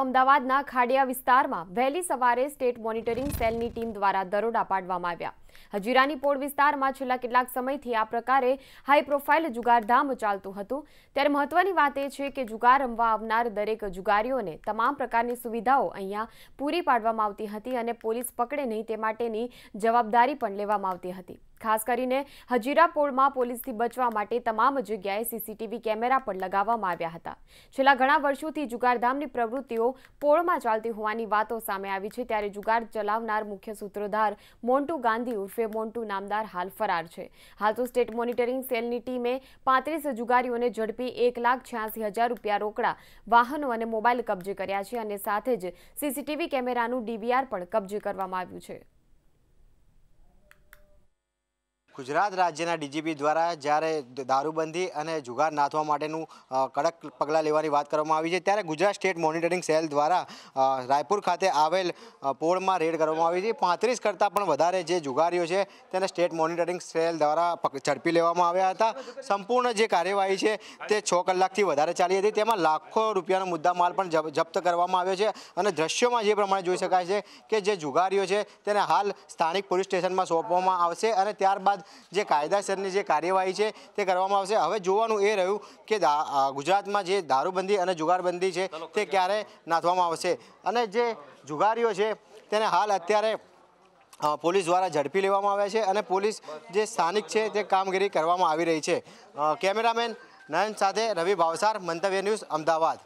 અમદાવાદના ખાડિયા વિસ્તારમાં વહેલી સવારે સ્ટેટ મોનિટરિંગ સેલની ટીમ દ્વારા દરોડા પાડવામાં આવ્યા। હજીરાની પોળ વિસ્તારમાં છેલ્લા કેટલાક સમયથી આ પ્રકારે હાઈ પ્રોફાઇલ જુગારધામ ચાલતું હતું। ત્યારે મહત્વની વાત એ છે કે જુગાર રમવા આવનાર દરેક જુગારીઓને તમામ પ્રકારની સુવિધાઓ અહીંયા પૂરી પાડવામાં આવતી હતી અને પોલીસ પકડે નહીં તે માટેની જવાબદારી પણ લેવામાં આવતી હતી। ખાસ કરીને હજીરા પોળમાં પોલીસથી બચવા માટે તમામ જગ્યાએ સીસીટીવી કેમેરા પણ લગાવવામાં આવ્યા હતા। છેલ્લા ઘણા વર્ષોથી જુગારધામની પ્રવૃત્તિઓ પોળમાં ચાલતી હોવાની વાતો સામે આવી છે। ત્યારે જુગાર ચલાવનાર મુખ્ય સૂત્રધાર મોન્ટુ ગાંધી ઉર્ફે મોન્ટુ નામદાર હાલ ફરાર છે। હાલ તો સ્ટેટ મોનિટરિંગ સેલની ટીમે 35 જુગારીઓને ઝડપી 1,86,000 રૂપિયા રોકડા, વાહનો અને મોબાઈલ કબજે કર્યા છે અને સાથે જ સીસીટીવી કેમેરાનું ડીવીઆર પણ કબજે કરવામાં આવ્યું છે। ગુજરાત રાજ્યના ડીજીપી દ્વારા જ્યારે દારૂબંધી અને જુગાર નાથવા માટેનું કડક પગલાં લેવાની વાત કરવામાં આવી છે, ત્યારે ગુજરાત સ્ટેટ મોનિટરિંગ સેલ દ્વારા રાયપુર ખાતે આવેલ પોળમાં રેડ કરવામાં આવી છે। 35 કરતાં પણ વધારે જે જુગારીઓ છે તેને સ્ટેટ મોનિટરિંગ સેલ દ્વારા ઝડપી લેવામાં આવ્યા હતા। સંપૂર્ણ જે કાર્યવાહી છે તે 6 કલાકથી વધારે ચાલી હતી। તેમાં લાખો રૂપિયાનો મુદ્દા માલ પણ જપ્ત કરવામાં આવ્યો છે અને દ્રશ્યોમાં જે પ્રમાણે જોઈ શકાય છે કે જે જુગારીઓ છે તેને હાલ સ્થાનિક પોલીસ સ્ટેશનમાં સોંપવામાં આવશે અને ત્યારબાદ જે કાયદાસરની જે કાર્યવાહી છે તે કરવામાં આવશે। હવે જોવાનું એ રહ્યું કે ગુજરાતમાં જે દારૂબંધી અને જુગારબંધી છે તે ક્યારે નાથવામાં આવશે અને જે જુગારીઓ છે તેને હાલ અત્યારે પોલીસ દ્વારા ઝડપી લેવામાં આવ્યા છે અને પોલીસ જે સ્થાનિક છે તે કામગીરી કરવામાં આવી રહી છે। કેમેરામેન નયન સાથે રવિ ભાવસાર, મંતવ્ય ન્યૂઝ, અમદાવાદ।